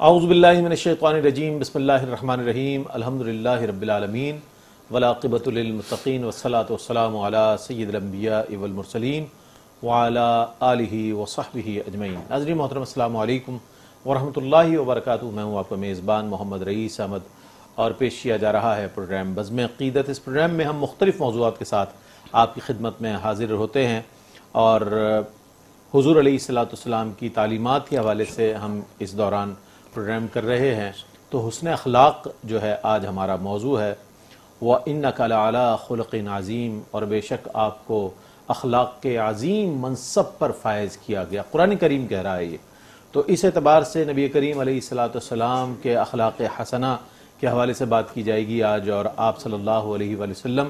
اعوذ باللہ من الشیطان الرجیم بسم اللہ الرحمن الرحیم الحمدللہ رب العالمین والعاقبۃ للمتقین والصلاة والسلام علی سید الانبیاء والمرسلین وعلی آلہ وصحبہ اجمعین۔ ناظرین محترم السلام علیکم ورحمۃ اللہ وبرکاتہ۔ میں ہوں آپ کا میزبان محمد رئیس احمد اور پیش کیا جا رہا ہے پروگرام بزم عقیدت۔ اس پروگرام میں ہم مختلف موضوعات کے ساتھ آپ کی خدمت میں حاضر ہوتے ہیں اور حضور علیہ الصلوۃ والسلام کی تعلیمات کے حوالے سے ہم اس دوران پروگرام کر رہے ہیں۔ تو حسن اخلاق جو ہے آج ہمارا موضوع ہے۔ وَإِنَّكَ لَعَلَىٰ خُلُقٍ عَظِيمٍ، اور بے شک آپ کو اخلاق کے عظیم منصب پر فائز کیا گیا، قرآن کریم کہہ رہا ہے یہ۔ تو اس اعتبار سے نبی کریم علیہ الصلوۃ والسلام کے اخلاق حسنہ کے حوالے سے بات کی جائے گی آج، اور آپ صلی اللہ علیہ وآلہ وسلم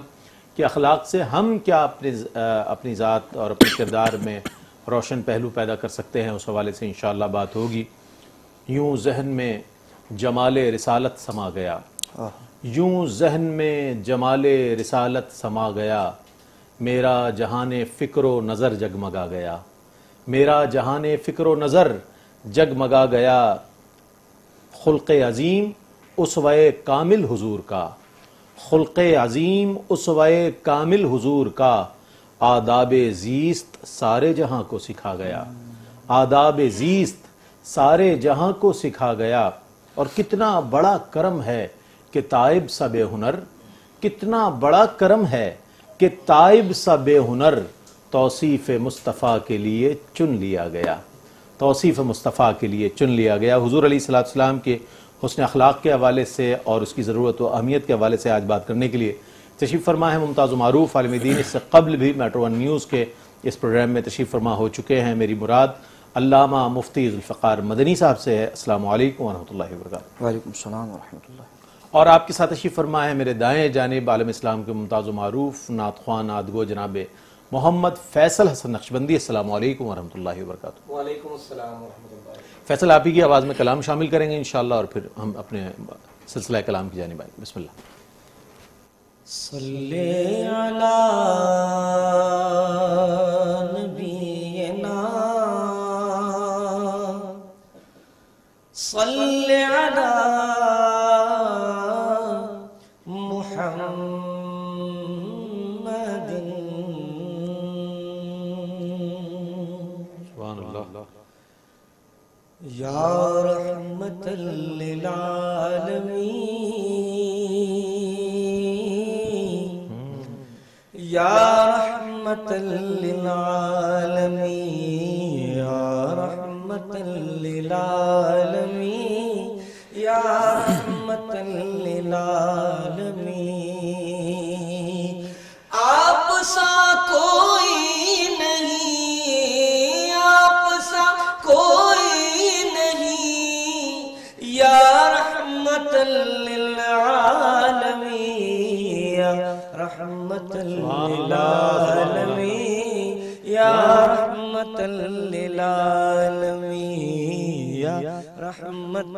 کے اخلاق سے ہم کیا اپنی ذات اور اپنے کردار میں روشن پہلو پیدا کر سکتے ہیں، اس حوالے سے انشاءاللہ بات ہوگی۔ یوں ذہن میں جمال رسالت سما گیا، یوں ذہن میں جمال رسالت سما گیا، میرا جہان فکر و نظر جگمگا گیا، میرا جہان فکر و نظر جگمگا گیا، خلق عظیم اسوہ کامل حضور کا، خلق عظیم اسوہ کامل حضور کا، آداب زیست سارے جہاں کو سکھا گیا، آداب زیست سارے جہاں کو سکھا گیا۔ اور کتنا بڑا کرم ہے کہ تائب سا بے ہنر، کتنا بڑا کرم ہے کہ تائب سا بے ہنر توصیف مصطفیٰ کے لیے چن لیا گیا، توصیف مصطفیٰ کے لیے چن لیا گیا۔ حضور علیہ السلام کے حسن اخلاق کے حوالے سے اور اس کی ضرورت و اہمیت کے حوالے سے آج بات کرنے کے لیے تشریف فرما ہے ممتاز و معروف عالم دین۔ اس سے قبل بھی میٹرو ون نیوز کے اس پروگرام میں تشریف فرما ہو چکے ہیں۔ میری مراد علامہ مفتی ذوالفقار مدنی صاحب سے ہے۔ السلام علیکم ورحمۃ اللہ وبرکاتہ۔ وعلیکم السلام ورحمۃ اللہ۔ اور آپ کے ساتھ تشریف فرما ہے میرے دائیں جانب عالم اسلام کے ممتاز و معروف نعت خواں نعت گو جناب محمد فیصل حسن نقشبندی۔ السلام علیکم ورحمۃ اللہ وبرکاتہ۔ وعلیکم السلام ورحمۃ اللہ۔ فیصل آپ ہی کی آواز میں کلام شامل کریں گے انشاءاللہ، اور پھر ہم اپنے سلسلہ کلام کی جانب آئیں۔ بسم اللہ۔ صلی علی نبینا، صلی علی محمد، سبحان اللہ۔ یا رحمت للعالمین، یا رحمت للعالمین، یا رحمت للعالمین، یا رحمت للعالمین۔ آپ سا کوئی نہیں، آپ سا کوئی نہیں، یا رحمت للعالمین، یا رحمت للعالمین، یا رحمت للعالمین، یا رحمت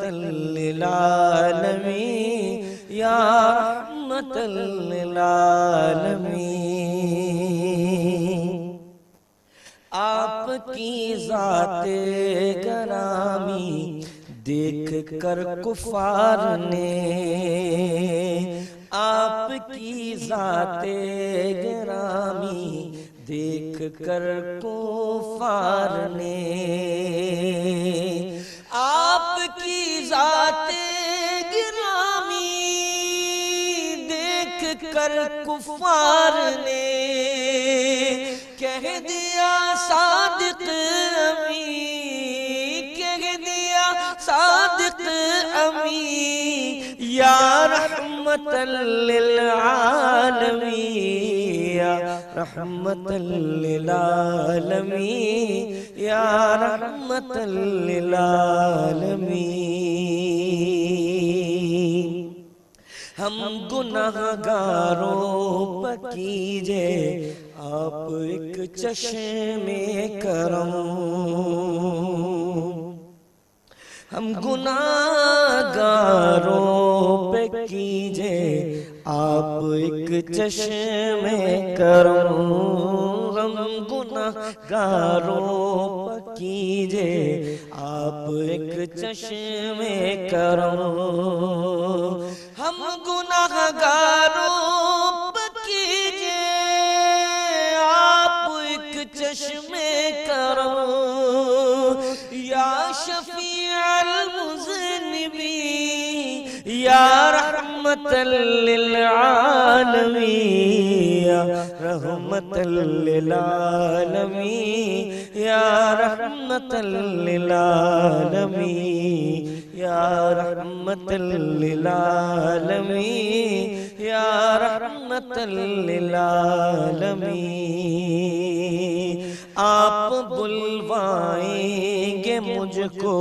للعالمین، یا رحمت للعالمین۔ آپ کی ذات گرامی دیکھ کر کفار نے، آپ کی ذات گرامی دیکھ کر کفار نے، آپ کی ذات گرامی دیکھ کر کفار نے کہہ دیا صادق امی، کہہ دیا صادق امی، یا رحمت للعالمین، یا رحمت للعالمین، یا رحمت للعالمین۔ ہم گناہگاروں پر کیجئے آپ ایک چشم کرم، ہم گناہگاروں پہ کیجئے آپ ایک چشم کرم، ہم گناہگاروں پر کیجئے آپ ایک چشم کرم، ہم گناہگاروں پر کیجئے آپ ایک چشم کرم، یا شفیع المذنبین یا رحمت للعالمین، یا رحمت للعالمین، یا رحمت للعالمین، یا رحمت للعالمین، یا رحمت للعالمین۔ آپ بلوائیں گے مجھ کو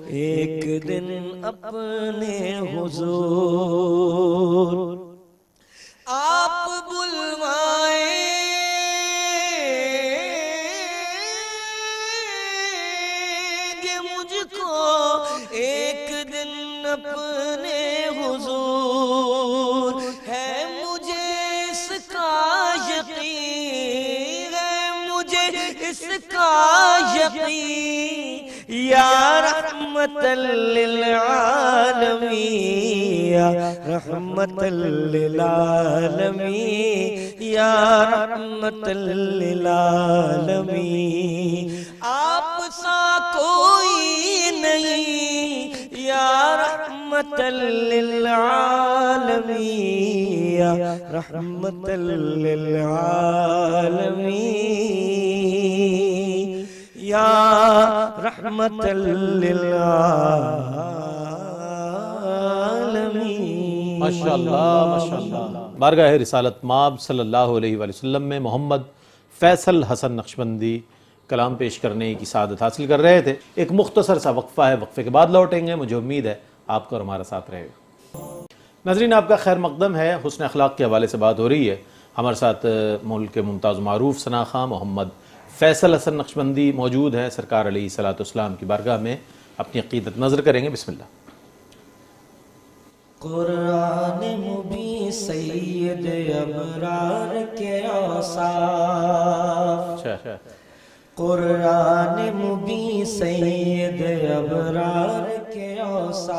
ایک دن اپنے حضور، آپ بلوائیں گے مجھ کو ایک دن اپنے حضور، ہے مجھے اس کا یقین، ہے مجھے اس کا یقین، یا رحمت للعالمین، یا رحمت للعالمین، یا رحمت للعالمین۔ آپ سا کوئی نہیں یا رحمت للعالمین، یا رحمت للعالمین، یا رحمت للعالمین۔ ماشاءاللہ ماشاءاللہ۔ بارگاہ رسالت مآب صلی اللہ علیہ وآلہ وسلم میں محمد فیصل حسن نقشبندی کلام پیش کرنے کی سعادت حاصل کر رہے تھے۔ ایک مختصر سا وقفہ ہے، وقفے کے بعد لوٹیں گے۔ مجھے امید ہے آپ کو اور ہمارا ساتھ رہے گا۔ ناظرین، آپ کا خیر مقدم ہے۔ حسن اخلاق کے حوالے سے بات ہو رہی ہے۔ ہمارے ساتھ ملک کے ممتاز معروف ثنا خواں محمد فیصل حسن نقشبندی موجود ہیں۔ سرکار علیہ السلام کی بارگاہ میں اپنی عقیدت نظر کریں گے۔ بسم اللہ۔ قرآن مبین سید ابرار کے اوصاف، قرآن مبین سید ابرار کے اوصاف،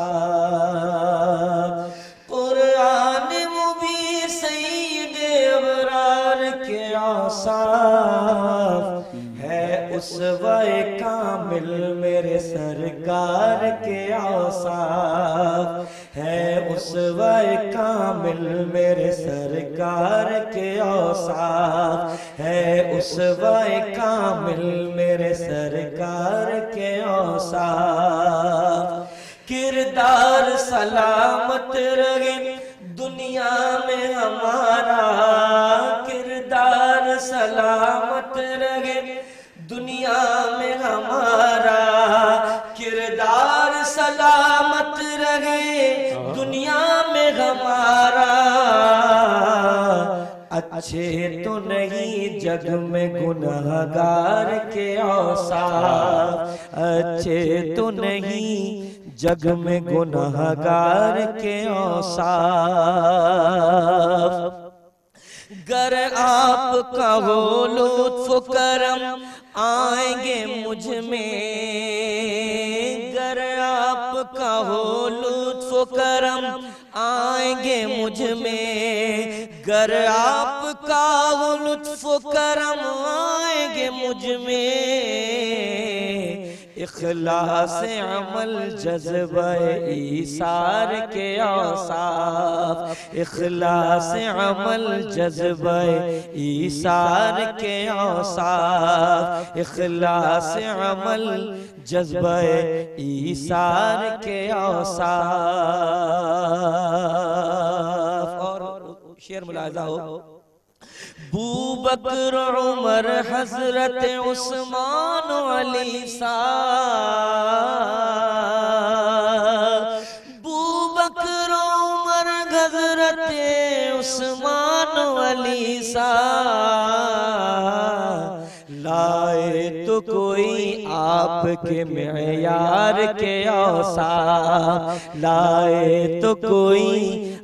قرآن مبین سید ابرار کے اوصاف، ہے اسوہ کامل میرے سرکار کے اوصاف، ہے اسوہ کامل میرے سرکار کے اوصاف، ہے اسوہ کامل میرے سرکار کے اوصاف۔ کردار سلامت رہے دنیا میں ہمارا، کردار سلامت رہے دنیا میں ہمارا، کردار سلامت رہے دنیا میں ہمارا، اچھے تو نہیں جگ میں گناہگار کے اوصاف، اچھے تو نہیں جگ میں گناہگار کے اوصاف۔ گر آپ کا ہو لطف و کرم آئیں گے مجھ میں، گر آپ کا ہو لطف و کرم آئیں گے مجھ میں، گر آپ کا ہو لطف و کرم آئیں گے مجھ میں، اخلاص عمل جذبہ ایثار کے اوصاف، اخلاص عمل جذبہ ایثار کے اوصاف، اخلاص عمل جذبہ ایثار کے اوصاف۔ اور شعر ملاحظہ ہو، بوبکر عمر حضرت عثمان علی صاحب، بوبکر عمر حضرت عثمان علی صاحب، لائے تو کوئی آپ کے معیار کے اوصاف، لائے تو کوئی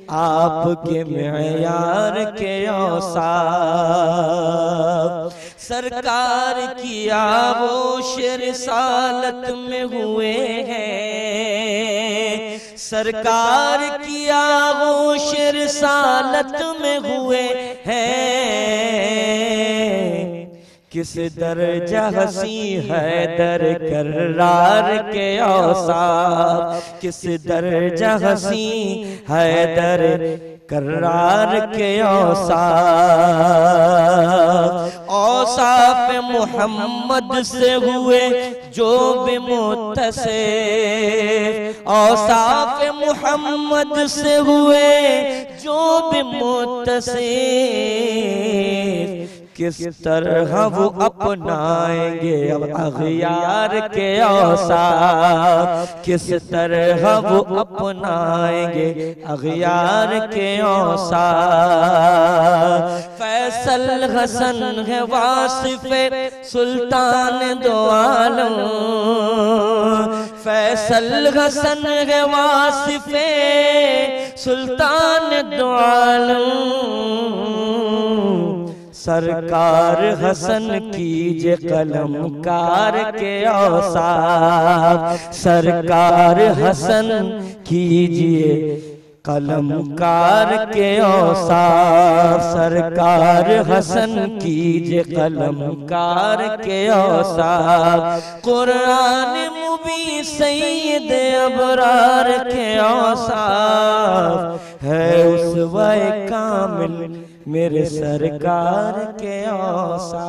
آپ کے معیار کے اوصاف، سرکار کی آغوش رسالت میں ہوئے ہیں، سرکار کی آغوش رسالت میں ہوئے ہیں، کس درجہ حسین حیدر کرار کے اوصاف، کس درجہ حسین حیدر کرار کے اوصاف، اوصاف محمد سے ہوئے جو بھی متصف، اوصاف محمد سے ہوئے جو بھی متصف، کس طرح وہ اپنائیں گے اغیار کے اوصاف، کس طرح وہ اپنائیں گے اغیار کے اوصاف۔ فیصل حسن ہے واصف سلطان دو عالم، فیصل حسن ہے واصف سلطان دو عالم، سرکار حسن کیجئے قلم کار کے اوصاف، سرکار حسن کیجئے قلم کار کے اوصاف، سرکار حسن کیجئے قلم کار کے اوصاف، قرآن مبین سید ابرار کے اوصاف، ہے اسوہ کامل میرے سرکار کے اوصاف۔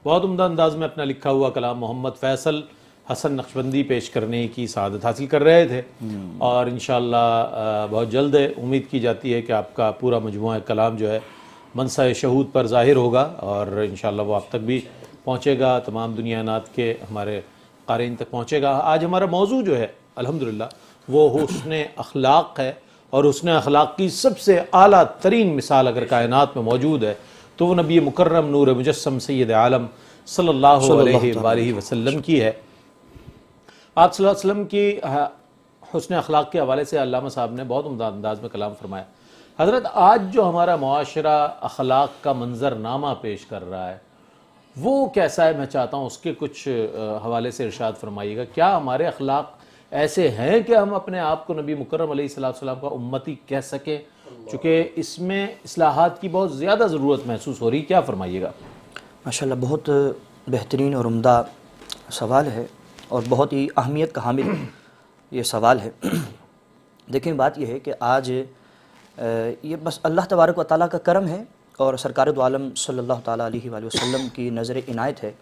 بہت عمدہ انداز میں اپنا لکھا ہوا کلام محمد فیصل حسن نقشبندی پیش کرنے کی سعادت حاصل کر رہے تھے، اور انشاءاللہ بہت جلد امید کی جاتی ہے کہ آپ کا پورا مجموعہ کلام جو ہے منصہ شہود پر ظاہر ہوگا، اور انشاءاللہ وہ آپ تک بھی پہنچے گا، تمام دنیا نات کے ہمارے قارئین تک پہنچے گا۔ آج ہمارا موضوع جو ہے الحمدللہ وہ حسن اخلاق ہے، اور حسن اخلاق کی سب سے اعلیٰ ترین مثال اگر کائنات میں موجود ہے تو وہ نبی مکرم نور مجسم سید عالم صلی اللہ علیہ وآلہ وسلم کی ہے۔ آپ صلی اللہ علیہ وسلم کی حسن اخلاق کے حوالے سے علامہ صاحب نے بہت عمدہ انداز میں کلام فرمایا۔ حضرت آج جو ہمارا معاشرہ اخلاق کا منظر نامہ پیش کر رہا ہے وہ کیسا ہے، میں چاہتا ہوں اس کے کچھ حوالے سے ارشاد فرمائیے گا۔ کیا ہمارے اخلاق ایسے ہیں کہ ہم اپنے آپ کو نبی مکرم علیہ السلام کا امتی کہہ سکیں، چونکہ اس میں اصلاحات کی بہت زیادہ ضرورت محسوس ہو رہی، کیا فرمائیے گا؟ ماشاءاللہ بہت بہترین اور عمدہ سوال ہے، اور بہت ہی اہمیت کا حامل یہ سوال ہے۔ دیکھیں بات یہ ہے کہ آج یہ بس اللہ تبارک و تعالیٰ کا کرم ہے، اور سرکار دو عالم صلی اللہ تعالیٰ علیہ وآلہ وسلم کی نظر عنایت ہے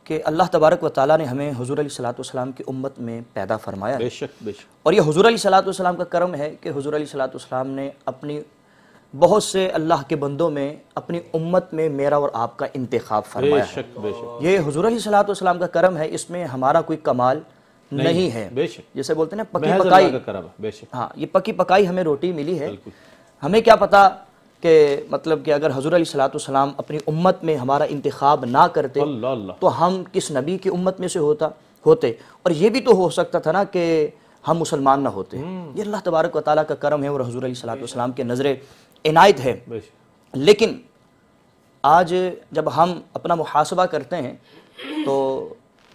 کہ اللہ تبارک و تعالیٰ نے ہمیں حضور علیہ السلام کی امت میں پیدا فرمایا ہے۔ بے شک بے شک۔ اور یہ حضور علیہ السلام کا کرم ہے کہ حضور علیہ السلام نے اپنی بہت سے اللہ کے بندوں میں اپنی امت میں میرا اور آپ کا انتخاب فرمایا ہے۔ بے شک۔ یہ حضور علیہ السلام کا کرم ہے، اس میں ہمارا کوئی کمال نہیں ہے۔ بے شک۔ جیسے بولتے ہیں نا پکی محض پکائی، اللہ کا کرم ہے۔ بے شک۔ ہاں یہ پکی پکائی ہمیں روٹی ملی ہے، ہمیں کیا پتا کہ مطلب کہ اگر حضور علیہ السلام اپنی امت میں ہمارا انتخاب نہ کرتے تو ہم کس نبی کی امت میں سے ہوتے، اور یہ بھی تو ہو سکتا تھا نا کہ ہم مسلمان نہ ہوتے۔ یہ اللہ تبارک و تعالیٰ کا کرم ہے اور حضور علیہ السلام کے نظر عنایت ہے۔ لیکن آج جب ہم اپنا محاسبہ کرتے ہیں تو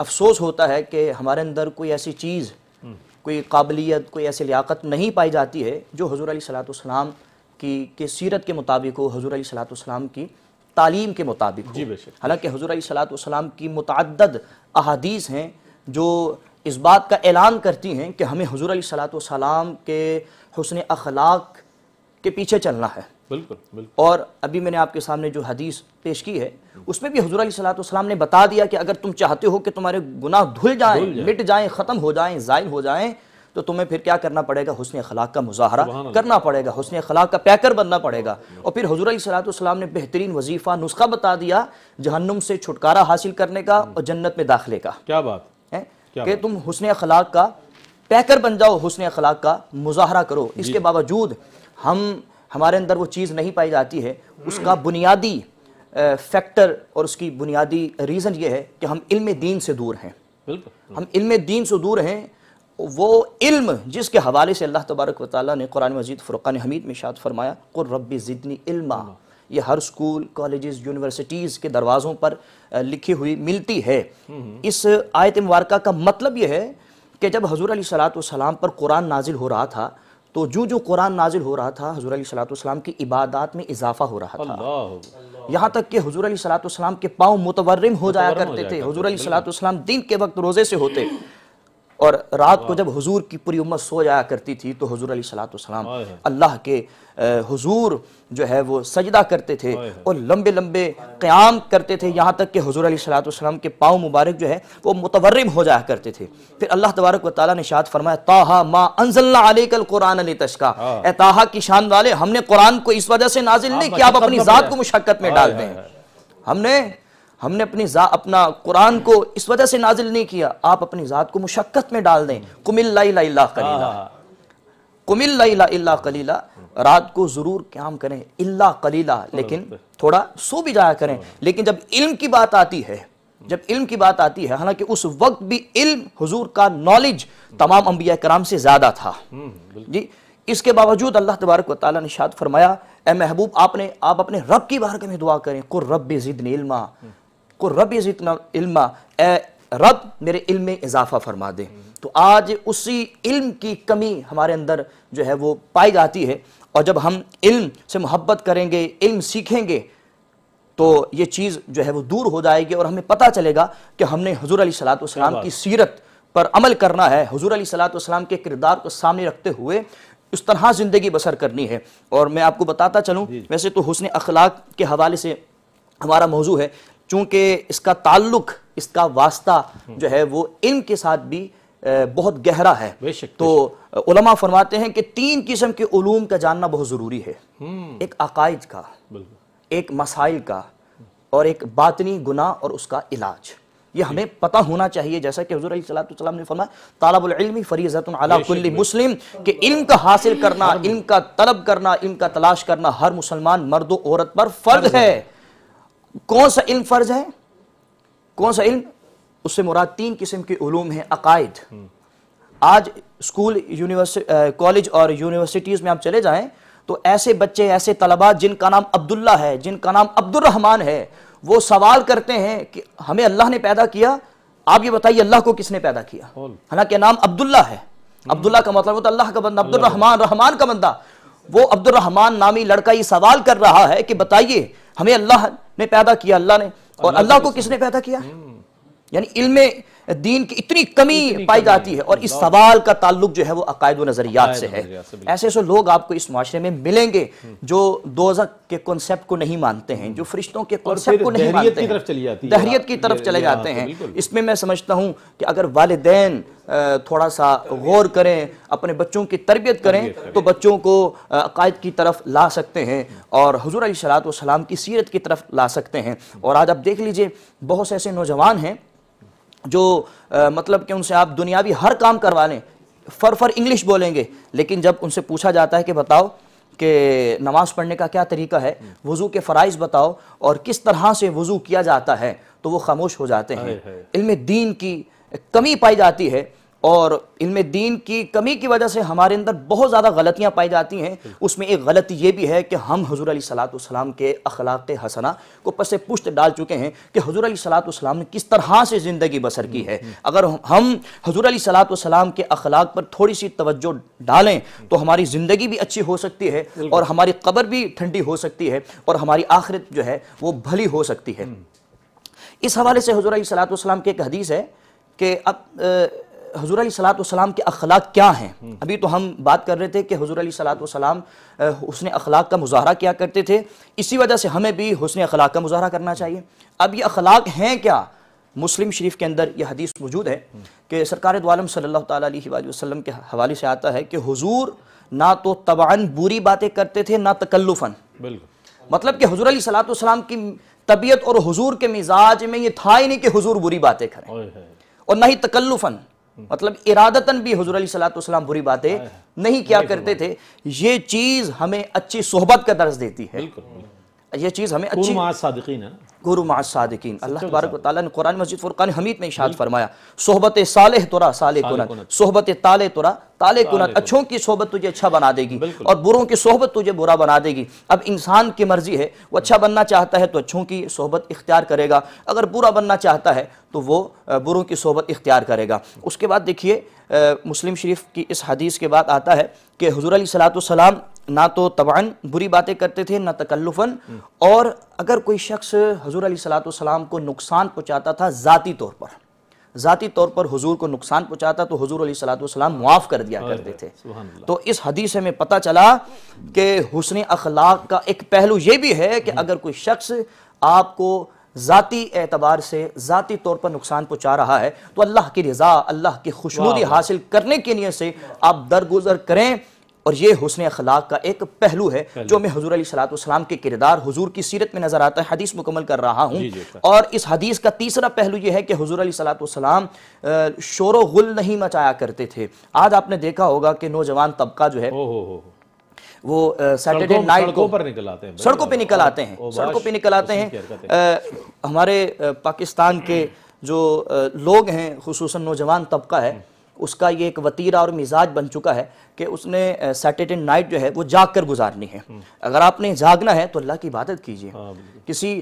افسوس ہوتا ہے کہ ہمارے اندر کوئی ایسی چیز، کوئی قابلیت، کوئی ایسی لیاقت نہیں پائی جاتی ہے جو حضور علیہ السلام کی سیرت کے مطابق ہو، حضور علیہ السلام کی تعلیم کے مطابق ہو۔ حالانکہ حضور علیہ السلام کی متعدد احادیث ہیں جو اس بات کا اعلان کرتی ہیں کہ ہمیں حضور علیہ السلام کے حسن اخلاق کے پیچھے چلنا ہے۔ بالکل بالکل۔ اور ابھی میں نے آپ کے سامنے جو حدیث پیش کی ہے اس میں بھی حضور علیہ السلام نے بتا دیا کہ اگر تم چاہتے ہو کہ تمہارے گناہ دھل جائیں، مٹ جائیں، ختم ہو جائیں، زائل ہو جائیں، تو تمہیں پھر کیا کرنا پڑے گا؟ حسن اخلاق کا مظاہرہ کرنا پڑے گا، حسن اخلاق کا پیکر بننا پڑے گا۔ اور پھر حضور علیہ السلام نے بہترین وظیفہ، نسخہ بتا دیا جہنم سے چھٹکارا حاصل کرنے کا اور جنت میں داخلے کا۔ کیا بات ہے کہ تم حسن اخلاق کا پیکر بن جاؤ، حسن اخلاق کا مظاہرہ کرو۔ اس کے باوجود ہمارے اندر وہ چیز نہیں پائی جاتی ہے۔ اس کا بنیادی فیکٹر اور اس کی بنیادی ریزن یہ ہے کہ ہم علم دین سے دور ہیں۔ ہم علم دین سے دور ہیں، وہ علم جس کے حوالے سے اللہ تبارک و تعالیٰ نے قرآن مجید فرقان حمید میں ارشاد فرمایا قل رب زدنی علما، یہ ہر سکول، کالجز، یونیورسٹیز کے دروازوں پر لکھی ہوئی ملتی ہے۔ اس آیت مبارکہ کا مطلب یہ ہے کہ جب حضور علیہ السلام پر قرآن نازل ہو رہا تھا تو جو قرآن نازل ہو رہا تھا حضور علیہ السلام کی عبادات میں اضافہ ہو رہا تھا، یہاں تک کہ حضور علیہ السلام کے پاؤں متورم ہو جایا کرتے تھے۔ حضور علیہ السلام دن کے وقت روزے سے ہوتے اور رات کو جب حضور کی پوری امت سو جایا کرتی تھی تو حضور علیہ السلام اللہ کے حضور جو ہے وہ سجدہ کرتے تھے اور لمبے لمبے قیام کرتے تھے، یہاں تک کہ حضور علیہ السلام کے پاؤں مبارک جو ہے وہ متورم ہو جایا کرتے تھے۔ پھر اللہ تبارک و تعالیٰ نے ارشاد فرمایا طٰہٰ مَا أَنزَلْنَا عَلَيْكَ الْقُرْآنَ لِتَشْقَىٰ، اے طٰہٰ کی شان والے، ہم نے قرآن کو اس وجہ سے نازل نہیں کہ آپ اپنی ذات کو مشقت میں ڈال دیں، ہم نے اپنا قرآن کو اس وجہ سے نازل نہیں کیا آپ اپنی ذات کو مشقت میں ڈال دیں۔ قُمِ اللَّيْلَ إِلَّا قَلِيلًا، قُمِ اللَّيْلَ إِلَّا قَلِيلًا، رات کو ضرور قیام کریں، الا قلیلا، لیکن تھوڑا سو بھی جایا کریں۔ لیکن جب علم کی بات آتی ہے، حالانکہ اس وقت بھی علم حضور کا نالج تمام انبیاء کرام سے زیادہ تھا جی، اس کے باوجود اللہ تبارک و تعالیٰ نے ارشاد فرمایا اے محبوب آپ اپنے رب کی بارگاہ میں دعا کریں، قُل رَبِّ زِدْنِی عِلْمًا، قُل رَبِّ زِدْنِی عِلْمًا، اے رب میرے علم میں اضافہ فرما دے۔ تو آج اسی علم کی کمی ہمارے اندر جو ہے وہ پائی جاتی ہے، اور جب ہم علم سے محبت کریں گے، علم سیکھیں گے تو یہ چیز جو ہے وہ دور ہو جائے گی اور ہمیں پتہ چلے گا کہ ہم نے حضور علیہ السلام کی سیرت پر عمل کرنا ہے، حضور علیہ السلام کے کردار کو سامنے رکھتے ہوئے اس طرح زندگی بسر کرنی ہے۔ اور میں آپ کو بتاتا چلوں، ویسے تو حسن اخلاق کے حوالے سے ہمارا موضوع ہے، چونکہ اس کا تعلق، اس کا واسطہ جو ہے وہ علم کے ساتھ بھی بہت گہرا ہے، تو علماء فرماتے ہیں کہ 3 قسم کے علوم کا جاننا بہت ضروری ہے، ایک عقائد کا، ایک مسائل کا، اور ایک باطنی گناہ اور اس کا علاج۔ یہ ہمیں پتہ ہونا چاہیے، جیسا کہ حضور علیہ السلام نے فرمایا طالب العلم فریضۃ علی کل مسلم، کہ علم کا حاصل کرنا، علم کا طلب کرنا، علم کا تلاش کرنا ہر مسلمان مرد و عورت پر فرض ہے۔ کون سا علم فرض ہے؟ کون سا علم؟ اس سے مراد 3 قسم کے علوم ہیں۔ عقائد، آج اسکول، کالج اور یونیورسٹیز میں آپ چلے جائیں تو ایسے بچے، ایسے طلباء جن کا نام عبداللہ ہے، جن کا نام عبد الرحمن ہے، وہ سوال کرتے ہیں کہ ہمیں اللہ نے پیدا کیا، آپ یہ بتائیے اللہ کو کس نے پیدا کیا؟ حالانکہ نام عبداللہ ہے، عبداللہ کا مطلب ہوتا ہے اللہ کا بندہ، عبد الرحمن رحمان کا بندہ۔ وہ عبد الرحمن نامی لڑکا یہ سوال کر رہا ہے کہ بتائیے ہمیں اللہ نے پیدا کیا، اللہ نے، اور اللہ کو کس نے پیدا کیا؟ یعنی علم دین کی اتنی کمی پائی جاتی ہے، اور اس سوال کا تعلق جو ہے وہ عقائد و نظریات سے ہے۔ ایسے لوگ آپ کو اس معاشرے میں ملیں گے جو دوزخ کے کنسیپٹ کو نہیں مانتے ہیں، جو فرشتوں کے کنسیپٹ کو نہیں مانتے ہیں، دہریت کی طرف چلے جاتے ہیں۔ اس میں سمجھتا ہوں کہ اگر والدین تھوڑا سا غور کریں، اپنے بچوں کی تربیت کریں تو بچوں کو عقائد کی طرف لا سکتے ہیں اور حضور علیہ السلام کی سیرت کی طرف لا سکتے ہیں۔ اور آج آپ دیکھ لیجئے بہت سے ایسے نوجوان ہیں جو مطلب کہ ان سے آپ دنیاوی ہر کام کروا لیں، فر انگلش بولیں گے، لیکن جب ان سے پوچھا جاتا ہے کہ بتاؤ کہ نماز پڑھنے کا کیا طریقہ ہے، وضو کے فرائض بتاؤ اور کس طرح سے وضو کیا جاتا ہے، تو وہ خاموش ہو جاتے ہیں۔ علم دین کی کمی پائی جاتی ہے، اور علم دین کی کمی کی وجہ سے ہمارے اندر بہت زیادہ غلطیاں پائی جاتی ہیں۔ اس میں ایک غلطی یہ بھی ہے کہ ہم حضور علیہ السلام کے اخلاق حسنہ کو پس پشت ڈال چکے ہیں کہ حضور علیہ السلام نے کس طرح سے زندگی بسر کی ہے۔ اگر ہم حضور علیہ السلام کے اخلاق پر تھوڑی سی توجہ ڈالیں تو ہماری زندگی بھی اچھی ہو سکتی ہے، اور ہماری قبر بھی ٹھنڈی ہو سکتی ہے، اور ہماری آخرت جو ہے وہ بھلی ہو سکتی ہے۔ اس حوالے سے حضور علیہ السلام کی ایک حدیث ہے کہ اب حضور علیہ السلام کے اخلاق کیا ہیں۔ ابھی تو ہم بات کر رہے تھے کہ حضور علیہ السلام حسن اخلاق کا مظاہرہ کیا کرتے تھے، اسی وجہ سے ہمیں بھی حسن اخلاق کا مظاہرہ کرنا چاہیے۔ اب یہ اخلاق ہیں کیا؟ مسلم شریف کے اندر یہ حدیث موجود ہے کہ سرکار دو عالم صلی اللہ تعالیٰ علیہ وآلہ وسلم کے حوالے سے آتا ہے کہ حضور نہ تو طبعاً بری باتیں کرتے تھے نہ تکلفاً، مطلب کہ حضور علیہ السلام کی طبیعت اور حضور کے مزاج میں یہ تھا ہی نہیں کہ حضور بری باتیں کریں، اور نہ ہی تکلفاً، مطلب ارادتاً بھی حضور علیہ السلام بری باتیں نہیں کیا کرتے تھے۔ یہ چیز ہمیں اچھی صحبت کا درس دیتی ہے۔ یہ چیز ہمیں اچھی مع الصادقین ہے نا، گورو مع الصادقین، اللہ تبارک و تعالیٰ نے قرآن مجید فرقان حمید میں ارشاد فرمایا صحبت صالح ترا صالح کنت، صحبت طالع ترا طالع کنت، اچھوں کی صحبت تجھے اچھا بنا دے گی اور بروں کی صحبت تجھے برا بنا دے گی۔ اب انسان کی مرضی ہے، وہ اچھا بننا چاہتا ہے تو اچھوں کی صحبت اختیار کرے گا، اگر برا بننا چاہتا ہے تو وہ بروں کی صحبت اختیار کرے گا۔ اس کے بعد دیکھیے مسلم شریف کی اس حدیث کے بعد آتا ہے کہ حضور علیہ الصلوۃ والسلام نہ تو طبعاً بری باتیں کرتے تھے نہ تکلفاً، اور اگر کوئی شخص حضور علیہ الصلوۃ والسلام کو نقصان پہنچاتا تھا ذاتی طور پر حضور کو نقصان پہنچاتا تو حضور علیہ الصلوۃ والسلام معاف کر دیا کرتے تھے۔ تو اس حدیث سے ہمیں پتہ چلا کہ حسن اخلاق کا ایک پہلو یہ بھی ہے کہ اگر کوئی شخص آپ کو ذاتی اعتبار سے ذاتی طور پر نقصان پہنچا رہا ہے تو اللہ کی رضا، اللہ کی خوشنودی حاصل کرنے کی نیت سے آپ درگزر کریں، اور یہ حسن اخلاق کا ایک پہلو ہے جو میں حضور علیہ الصلوۃ والسلام کے کردار، حضور کی سیرت میں نظر آتا ہے۔ حدیث مکمل کر رہا ہوں، اور اس حدیث کا تیسرا پہلو یہ ہے کہ حضور علیہ الصلوۃ والسلام شور و غل نہیں مچایا کرتے تھے۔ آج آپ نے دیکھا ہوگا کہ نوجوان طبقہ جو ہے وہ سیٹرڈے نائٹ کو سڑکوں پہ نکل آتے ہیں۔ ہمارے پاکستان کے جو لوگ ہیں، خصوصاً نوجوان طبقہ ہے، اس کا یہ ایک وتیرہ اور مزاج بن چکا ہے کہ اس نے سیٹرڈے نائٹ جو ہے وہ جاگ کر گزارنی ہے۔ اگر آپ نے جاگنا ہے تو اللہ کی عبادت کیجئے، کسی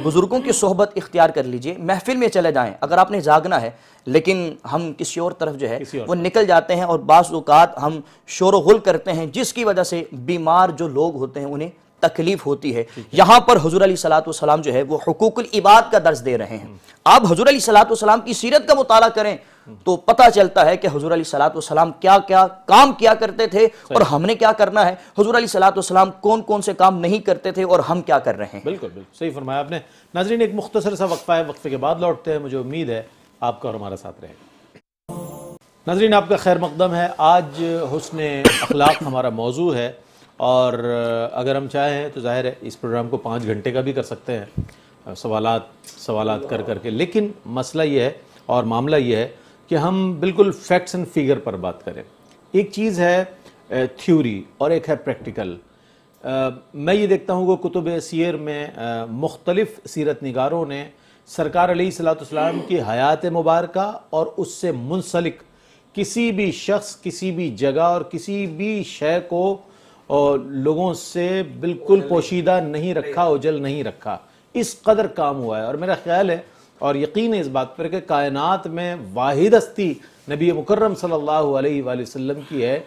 بزرگوں کی صحبت اختیار کر لیجئے، محفل میں چلے جائیں اگر آپ نے جاگنا ہے، لیکن ہم کسی اور طرف جو ہے وہ نکل جاتے ہیں، اور بعض اوقات ہم شور و غل کرتے ہیں جس کی وجہ سے بیمار جو لوگ ہوتے ہیں انہیں تکلیف ہوتی ہے۔ یہاں پر حضور علیہ الصلوۃ والسلام جو ہے وہ حقوق العباد کا درس دے رہے ہیں۔ آپ حضور علیہ الصلوۃ والسلام کی سیرت کا مطالعہ کریں تو پتہ چلتا ہے کہ حضور علیہ الصلوۃ والسلام کیا کیا کام کیا کرتے تھے اور ہم نے کیا کرنا ہے، حضور علیہ الصلوۃ والسلام کون کون سے کام نہیں کرتے تھے اور ہم کیا کر رہے ہیں۔ بالکل صحیح فرمایا آپ نے۔ ناظرین ایک مختصر سا وقفہ ہے، وقفے کے بعد لوٹتے ہیں، مجھے امید ہے آپ کا اور ہمارا ساتھ رہے گا۔ ناظرین آپ کا خیر مقدم ہے۔ آج حسن اخلاق ہمارا موضوع ہے، اور اگر ہم چاہیں تو ظاہر ہے اس پروگرام کو 5 گھنٹے کا بھی کر سکتے ہیں، سوالات کر کے، لیکن مسئلہ یہ ہے اور معاملہ یہ ہے کہ ہم بالکل فیکٹس اینڈ فیگر پر بات کریں۔ ایک چیز ہے تھیوری اور ایک ہے پریکٹیکل۔ میں یہ دیکھتا ہوں کہ کتب سیر میں مختلف سیرت نگاروں نے سرکار علیہ الصلوۃ والسلام کی حیات مبارکہ اور اس سے منسلک کسی بھی شخص، کسی بھی جگہ اور کسی بھی شے کو لوگوں سے بالکل پوشیدہ نہیں رکھا، اوجھل نہیں رکھا۔ اس قدر کام ہوا ہے، اور میرا خیال ہے اور یقین ہے اس بات پر کہ کائنات میں واحد ہستی نبی مکرم صلی اللہ علیہ وآلہ وسلم کی ہے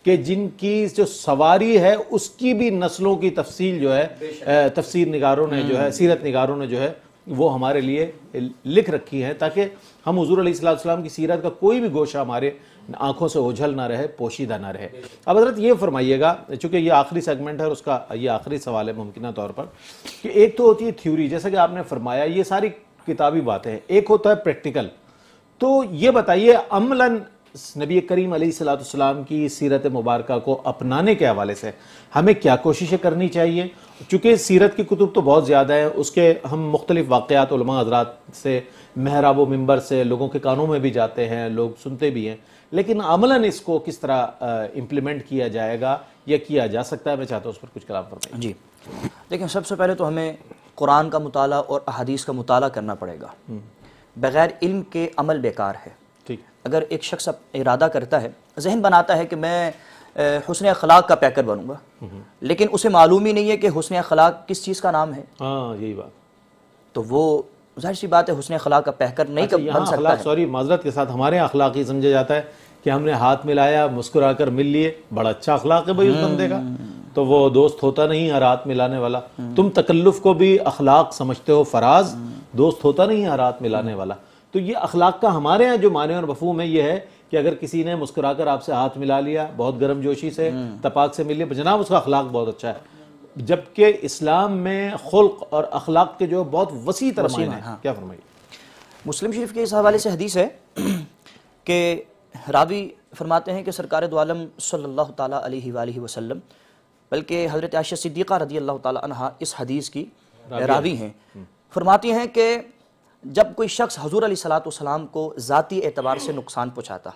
کہ جن کی جو سواری ہے اس کی بھی نسلوں کی تفصیل جو ہے تفسیر نگاروں نے جو ہے، سیرت نگاروں نے جو ہے وہ ہمارے لیے لکھ رکھی ہے، تاکہ ہم حضور علیہ السلام کی سیرت کا کوئی بھی گوشہ ہمارے آنکھوں سے اوجھل نہ رہے، پوشیدہ نہ رہے۔ اب حضرت یہ فرمائیے گا، چونکہ یہ آخری سیگمنٹ ہے اور اس کا یہ آخری سوال ہے ممکنہ طور پر، کہ ایک تو ہوتی ہے تھیوری، جیسا کہ آپ نے فرمایا یہ ساری کتابی باتیں ہیں، ایک ہوتا ہے پریکٹیکل۔ تو یہ بتائیے عملاً نبی کریم علیہ الصلوۃ والسلام کی سیرت مبارکہ کو اپنانے کے حوالے سے ہمیں کیا کوششیں کرنی چاہیے؟ چونکہ سیرت کی کتب تو بہت زیادہ ہیں، اس کے ہم مختلف واقعات علماء حضرات سے محراب و منبر سے لوگوں کے کانوں میں بھی جاتے ہیں، لوگ سنتے بھی ہیں، لیکن عملاً اس کو کس طرح امپلیمنٹ کیا جائے گا یا کیا جا سکتا ہے؟ میں چاہتا ہوں اس پر کچھ کلام فرمائیں۔ جی دیکھیں، سب سے پہلے تو ہمیں قرآن کا مطالعہ اور احادیث کا مطالعہ کرنا پڑے گا۔ بغیر علم کے عمل بیکار ہے۔ اگر ایک شخص ارادہ کرتا ہے، ذہن بناتا ہے کہ میں حسن اخلاق کا پیکر بنوں گا، لیکن اسے معلوم ہی نہیں ہے کہ حسن اخلاق کس چیز کا نام ہے، یہی بات، تو وہ ظاہر سی بات ہے حسن اخلاق کا پیکر نہیں بن سکتا ہے۔ سوری معذرت کے ساتھ، ہمارے اخلاق یہ سمجھا جاتا ہے کہ ہم نے ہاتھ ملایا، مسکرا کر مل لیے، بڑا اچھا اخلاق ہے بھائی اس بندے کا، تو وہ دوست ہوتا نہیں ہر ہاتھ ملانے والا۔ تم تکلف کو بھی اخلاق سمجھتے ہو فراز، دوست ہوتا نہیں ہر ہاتھ ملانے والا۔ تو یہ اخلاق کا ہمارے ہاں جو معنی اور مفہوم ہے یہ ہے کہ اگر کسی نے مسکرا کر آپ سے ہاتھ ملا لیا، بہت گرم جوشی سے تپاک سے مل لیا، جناب اس کا اخلاق بہت اچھا ہے، جبکہ اسلام میں خلق اور اخلاق کے جو بہت وسیع تر معنی ہیں۔ کیا فرمائیے؟ مسلم شریف کے اس حوالے سے حدیث ہے کہ راوی فرماتے ہیں کہ سرکار دو عالم صلی اللہ تعالیٰ علیہ وآلہ وسلم، بلکہ حضرت عائشہ صدیقہ رضی اللہ تعالیٰ عنہ اس حدیث کی راوی ہیں، فرماتی ہیں کہ جب کوئی شخص حضور علیہ الصلوۃ والسلام کو ذاتی اعتبار سے نقصان پہنچاتا،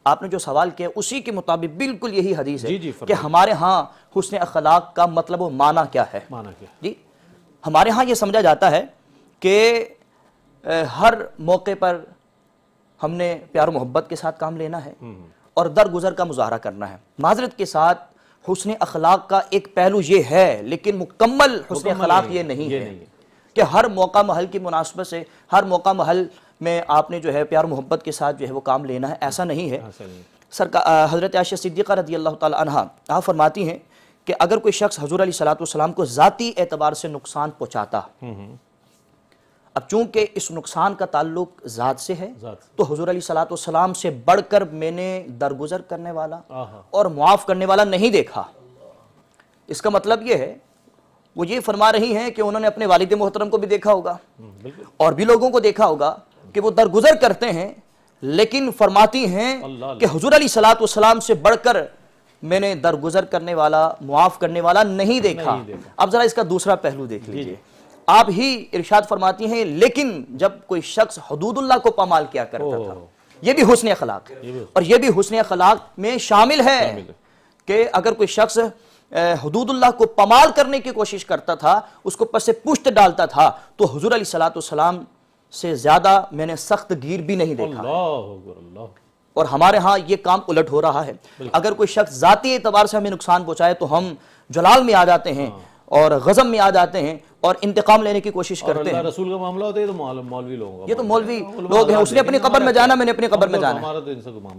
آپ نے جو سوال کیا اسی کے مطابق بالکل یہی حدیث ہے کہ ہمارے ہاں حسن اخلاق کا مطلب و معنی کیا ہے۔ جی ہمارے ہاں یہ سمجھا جاتا ہے کہ ہر موقع پر ہم نے پیار و محبت کے ساتھ کام لینا ہے اور درگزر کا مظاہرہ کرنا ہے. معذرت کے ساتھ حسن اخلاق کا ایک پہلو یہ ہے، لیکن مکمل حسن اخلاق یہ نہیں ہے کہ ہر موقع محل کی مناسبت سے ہر موقع محل میں آپ نے جو ہے پیار محبت کے ساتھ جو ہے وہ کام لینا ہے. ایسا نہیں ہے. حضرت عائشہ صدیقہ رضی اللہ تعالی عنہا آپ فرماتی ہیں کہ اگر کوئی شخص حضور علیہ الصلوۃ والسلام کو ذاتی اعتبار سے نقصان پہنچاتا، اب چونکہ اس نقصان کا تعلق ذات سے ہے تو حضور علیہ الصلوۃ والسلام سے بڑھ کر میں نے درگزر کرنے والا اور معاف کرنے والا نہیں دیکھا. اس کا مطلب یہ ہے، وہ یہ فرما رہی ہیں کہ انہوں نے اپنے والد محترم کو بھی دیکھا ہوگا اور بھی لوگوں کو دیکھا ہوگا کہ وہ درگزر کرتے ہیں، لیکن فرماتی ہیں کہ حضور علیہ الصلوۃ والسلام سے بڑھ کر میں نے درگزر کرنے والا معاف کرنے والا نہیں دیکھا. اب ذرا اس کا دوسرا پہلو دیکھ لیجئے. آپ ہی ارشاد فرماتی ہیں لیکن جب کوئی شخص حدود اللہ کو پامال کیا کرتا تھا، یہ بھی حسن اخلاق ہے، اور یہ بھی حسن اخلاق میں شامل ہے کہ اگر کوئی شخص حدود اللہ کو پامال کرنے کی کوشش کرتا تھا، اس کو پس پشت ڈالتا تھا، تو حضور علیہ الصلوۃ والسلام سے زیادہ میں نے سخت گیر بھی نہیں دیکھا. اور ہمارے ہاں یہ کام الٹ ہو رہا ہے. اگر کوئی شخص ذاتی اعتبار سے ہمیں نقصان پہنچائے تو ہم جلال میں آ جاتے ہیں اور غضب میں آ جاتے ہیں اور انتقام لینے کی کوشش کرتے ہیں. رسول کا معاملہ ہوتا ہے تو مولوی لوگ، یہ تو مولوی لوگ ہیں. اس نے اپنی قبر میں جانا، میں نے اپنی قبر میں جانا.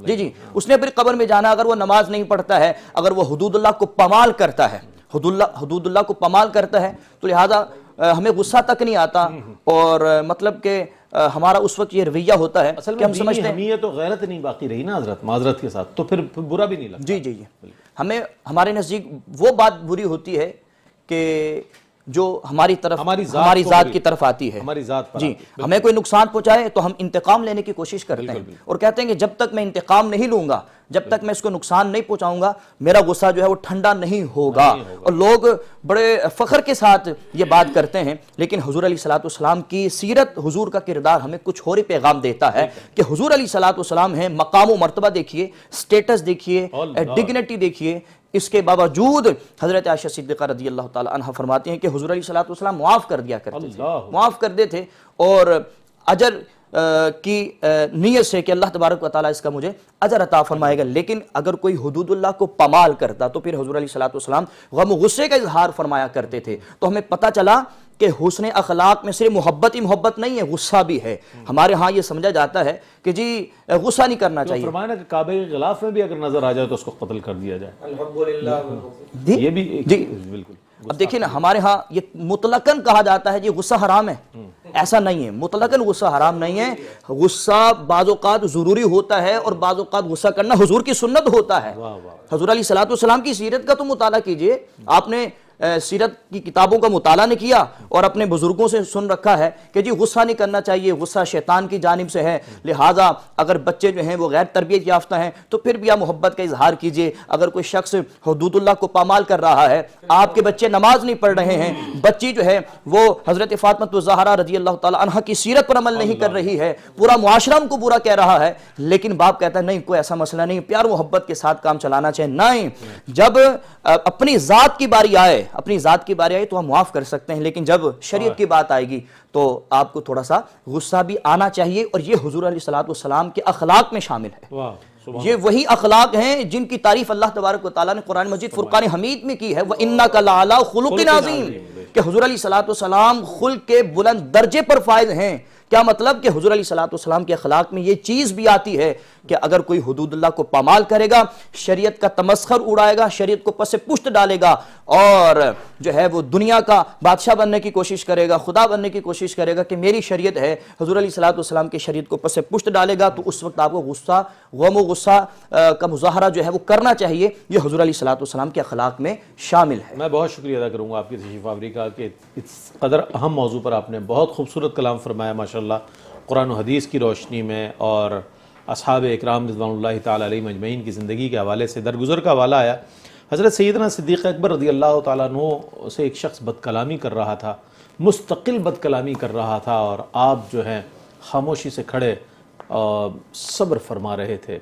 جی اس نے اپنی قبر میں جانا. اگر وہ نماز نہیں پڑھتا ہے، اگر وہ حدود اللہ کو پامال کرتا ہے، حدود اللہ کو پامال کرتا ہے، تو لہذا ہمیں غصہ تک نہیں آتا اور مطلب کہ ہمارا اس وقت یہ رویہ ہوتا ہے کہ ہم سمجھتے ہیں حمیت و غیرت نہیں باقی رہی نا حضرت، معذرت کے ساتھ، تو پھر برا بھی نہیں لگتا. جی جی جی ہمیں ہمارے نزدیک وہ بات بری ہوتی ہے کہ جو ہماری طرف ہماری ذات کی طرف آتی ہے. جی ہمیں کوئی نقصان پہنچائے تو ہم انتقام لینے کی کوشش کرتے ہیں اور کہتے ہیں کہ جب تک میں انتقام نہیں لوں گا، جب تک میں اس کو نقصان نہیں پہنچاؤں گا، میرا غصہ جو ہے وہ ٹھنڈا نہیں ہوگا. اور لوگ بڑے فخر کے ساتھ یہ بات کرتے ہیں، لیکن حضور علیہ الصلوۃ والسلام کی سیرت، حضور کا کردار ہمیں کچھ اور ہی پیغام دیتا ہے کہ حضور علیہ الصلوۃ والسلام ہیں. مقام و مرتبہ دیکھیے، سٹیٹس دیکھیے، ڈگنیٹی دیکھیے. اس کے باوجود حضرت عائشہ صدیقہ رضی اللہ تعالی عنہ فرماتی ہیں کہ حضور علیہ الصلوۃ والسلام معاف کر دیا کرتے تھے، معاف کر دیتے تھے، اور اجر کی نیت سے کہ اللہ تبارک و تعالیٰ اس کا مجھے اجر عطا فرمائے گا. لیکن اگر کوئی حدود اللہ کو پامال کرتا تو پھر حضور علیہ الصلوۃ والسلام غم و غصے کا اظہار فرمایا کرتے تھے. تو ہمیں پتہ چلا کہ حسن اخلاق میں صرف محبت ہی محبت نہیں ہے، غصہ بھی ہے. ہمارے ہاں یہ سمجھا جاتا ہے کہ جی غصہ نہیں کرنا چاہیے. فرمایا نا کہ کعبے کے غلاف میں بھی اگر نظر آ جائے تو اس کو قتل کر دیا جائے. الحمدللہ یہ بھی جی بالکل. اب دیکھیں نا ہمارے ہاں یہ مطلقاً کہا جاتا ہے جی غصہ حرام ہے. ایسا نہیں ہے، مطلقاً غصہ حرام نہیں ہے. غصہ بعض اوقات ضروری ہوتا ہے اور بعض اوقات غصہ کرنا حضور کی سنت ہوتا ہے. حضور علیہ الصلوۃ والسلام کی سیرت کا تو مطالعہ کیجئے. آپ نے سیرت کی کتابوں کا مطالعہ نہیں کیا اور اپنے بزرگوں سے سن رکھا ہے کہ جی غصہ نہیں کرنا چاہیے، غصہ شیطان کی جانب سے ہے، لہٰذا اگر بچے جو ہیں وہ غیر تربیت یافتہ ہیں تو پھر بھی آپ محبت کا اظہار کیجئے. اگر کوئی شخص حدود اللہ کو پامال کر رہا ہے، آپ کے بچے نماز نہیں پڑھ رہے ہیں، بچی جو ہے وہ حضرت فاطمہ الزہرا رضی اللہ تعالی عنہا کی سیرت پر عمل نہیں کر رہی ہے، پورا معاشرہ ان کو برا کہہ رہا ہے، لیکن باپ کہتا ہے نہیں کوئی ایسا مسئلہ نہیں، پیار محبت کے ساتھ کام چلانا چاہیے. نہیں، جب اپنی ذات کی باری آئے تو ہم معاف کر سکتے ہیں، لیکن جب شریعت کی بات آئے گی تو آپ کو تھوڑا سا غصہ بھی آنا چاہیے. اور یہ حضور علیہ الصلوۃ والسلام کے اخلاق میں شامل ہے. یہ وہی اخلاق ہیں جن کی تعریف اللہ تبارک و تعالیٰ نے قرآن مجید فرقان حمید میں کی ہے. وَإِنَّكَ لَعَلَىٰ خُلُقٍ عَظِيمٍ کہ حضور علیہ الصلوۃ والسلام خلق کے بلند درجے پر فائز ہیں. کیا مطلب کہ حضور علیہ الصلوۃ والسلام کے اخلاق میں یہ چیز بھی آتی ہے کہ اگر کوئی حدود اللہ کو پامال کرے گا، شریعت کا تمسخر اڑائے گا، شریعت کو پس پشت ڈالے گا اور جو ہے وہ دنیا کا بادشاہ بننے کی کوشش کرے گا، خدا بننے کی کوشش کرے گا کہ میری شریعت ہے، حضور علیہ الصلوۃ والسلام کی شریعت کو پس پشت ڈالے گا، تو اس وقت آپ کو غصہ، غم و غصہ کا مظاہرہ جو ہے وہ کرنا چاہیے. یہ حضور علیہ الصلوۃ والسلام کے اخلاق میں شامل ہے. میں بہت شکریہ ادا کروں گا آپ کی تشریف آوری کا کہ اس قدر اہم موضوع پر آپ نے بہت خوبصورت کلام فرمایا ماشاءاللہ، قرآن و حدیث کی روشنی میں اور اصحاب اکرام رضوان اللہ تعالیٰ علیہ مجمعین کی زندگی کے حوالے سے درگزر کا حوالہ آیا. حضرت سیدنا صدیق اکبر رضی اللہ تعالیٰ عنہ سے ایک شخص بد کلامی کر رہا تھا، مستقل بد کلامی کر رہا تھا، اور آپ جو ہیں خاموشی سے کھڑے صبر فرما رہے تھے.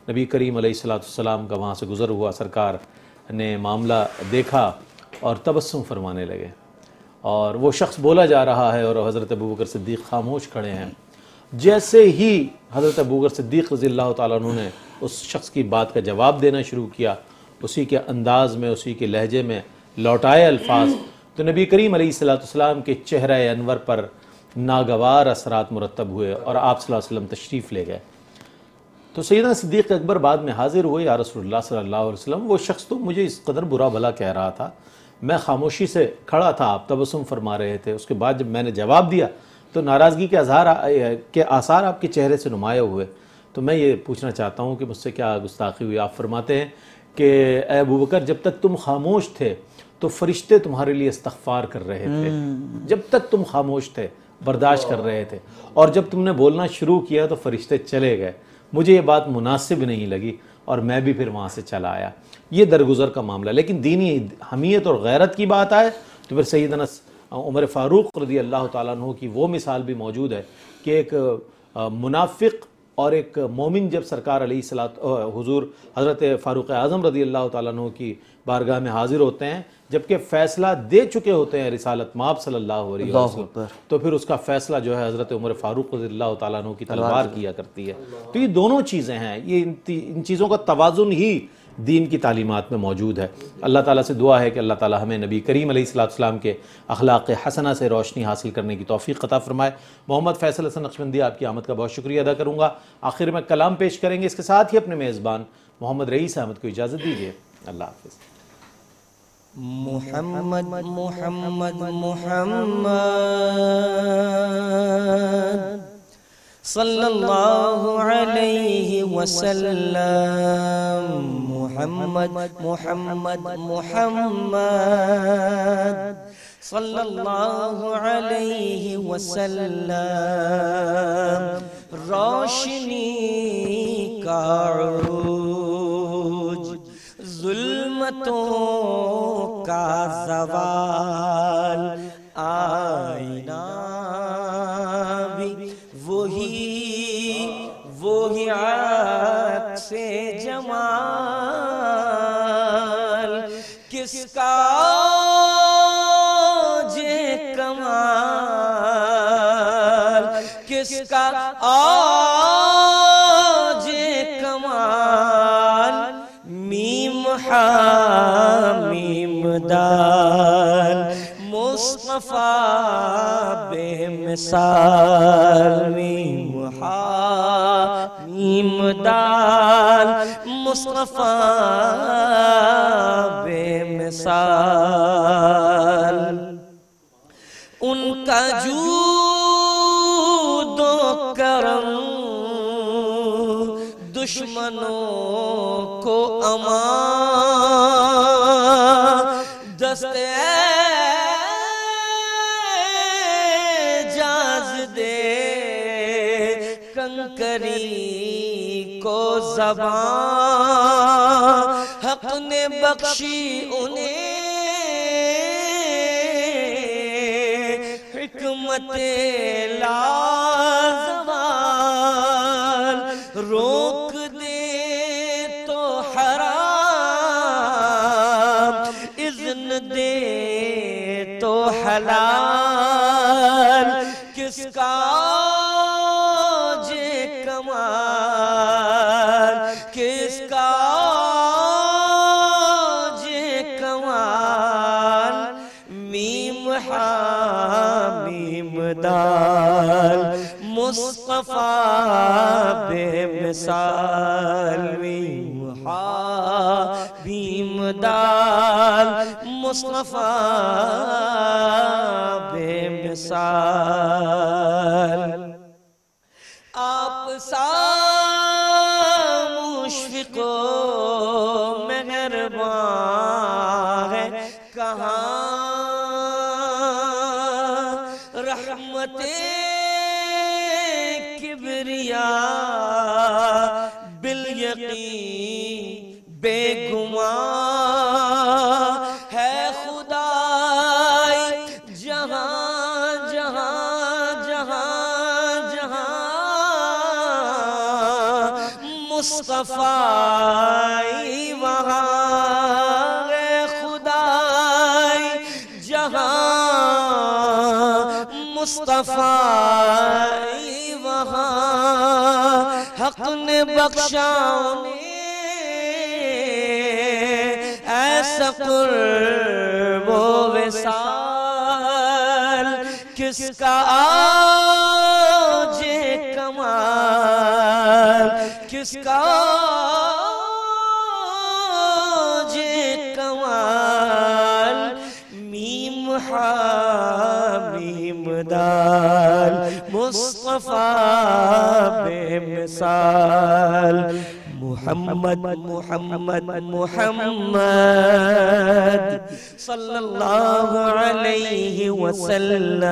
نبی کریم علیہ السلام کا وہاں سے گزر ہوا، سرکار نے معاملہ دیکھا اور تبسم فرمانے لگے اور وہ شخص بولا جا رہا ہے اور حضرت ابوبکر صدیق خاموش کھڑے ہیں۔ جیسے ہی حضرت ابوبکر صدیق رضی اللہ تعالیٰ عنہ نے اس شخص کی بات کا جواب دینا شروع کیا، اسی کے انداز میں، اسی کے لہجے میں لوٹائے الفاظ، تو نبی کریم علیہ السلام کے چہرہ انور پر ناگوار اثرات مرتب ہوئے اور آپ صلی اللہ علیہ وسلم تشریف لے گئے۔ تو سیدنا صدیق اکبر بعد میں حاضر ہوئے، یا رسول اللہ صلی اللہ علیہ وسلم، وہ شخص تو مجھے اس قدر برا بھلا کہہ رہا تھا، میں خاموشی سے کھڑا تھا، آپ تبسم فرما رہے تھے، اس کے بعد جب میں نے جواب دیا تو ناراضگی کے آثار آپ کے چہرے سے نمایاں ہوئے۔ تو میں یہ پوچھنا چاہتا ہوں کہ مجھ سے کیا گستاخی ہوئی؟ آپ فرماتے ہیں کہ اے ابوبکر، جب تک تم خاموش تھے تو فرشتے تمہارے لیے استغفار کر رہے تھے، جب تک تم خاموش تھے برداشت کر رہے تھے، اور جب تم نے بولنا شروع کیا تو فرشتے چلے گئے۔ مجھے یہ بات مناسب نہیں لگی اور میں بھی پھر وہاں سے چلا آیا۔ یہ درگزر کا معاملہ۔ لیکن دینی حمیت اور غیرت کی بات آئے تو پھر سیدنا عمر فاروق رضی اللہ تعالیٰ عنہ کی وہ مثال بھی موجود ہے کہ ایک منافق اور ایک مومن جب سرکار علیہ حضور حضرت فاروق اعظم رضی اللہ تعالیٰ عنہ کی بارگاہ میں حاضر ہوتے ہیں، جبکہ فیصلہ دے چکے ہوتے ہیں رسالت مآب صلی اللہ علیہ وسلم، تو پھر اس کا فیصلہ جو ہے حضرت عمر فاروق رضی اللہ تعالیٰ عنہ کی تلوار کیا کرتی ہے۔ تو یہ دونوں چیزیں ہیں، یہ ان چیزوں کا توازن ہی دین کی تعلیمات میں موجود ہے۔ اللہ تعالیٰ سے دعا ہے کہ اللہ تعالیٰ ہمیں نبی کریم علیہ السلام کے اخلاق حسنہ سے روشنی حاصل کرنے کی توفیق عطا فرمائے۔ محمد فیصل حسن نقشبندی، آپ کی آمد کا بہت شکریہ ادا کروں گا۔ آخر میں کلام پیش کریں گے، اس کے ساتھ ہی اپنے میزبان محمد رئیس احمد کو اجازت دیجیے۔ اللہ حافظ۔ محمد محمد محمد صلی اللہ علیہ وسلم، محمد محمد محمد صلی اللہ علیہ وسلم، روشنی کا عروج، ظلمتوں کا زوال، آئینہ بھی وہی عکس جمال، کس کا جے کمال، کس کا جے کمال، میم حامیم دال، مصطفیٰ بے مثال، میم حامیم دال، مصطفیٰ بے مثال، ان کا جود و کرم دشمنوں کو امان، دست اعجاز دے کنکری کو زبان، حق نے بخشی انہیں حکمت لازوال، روک دے تو حرام، اذن دے تو حلال، کس کا جے کمال، کس کا جے کمال، میم حامیم دال، مصطفیٰ بے مثال، میم حامیم دال، مصطفیٰ بے مثال، آپ سا مشفق و مہربان ہے، کہاں رحمت کبریاء، بالیقین بے گمان ہے خدائی، جہاں جہاں جہاں جہاں مصطفیٰ وہاں ہے خدائی، جہاں مصطفی وہاں حق نے بخشا ایسا قرب و وصال کس کا آج کمال کس کا آج کمال میم حامیم دال مصطفیٰ بے مثال محمد محمد محمد صلی اللہ علیہ وسلم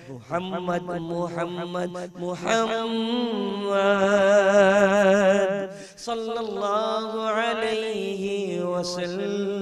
محمد محمد محمد صلی اللہ علیہ وسلم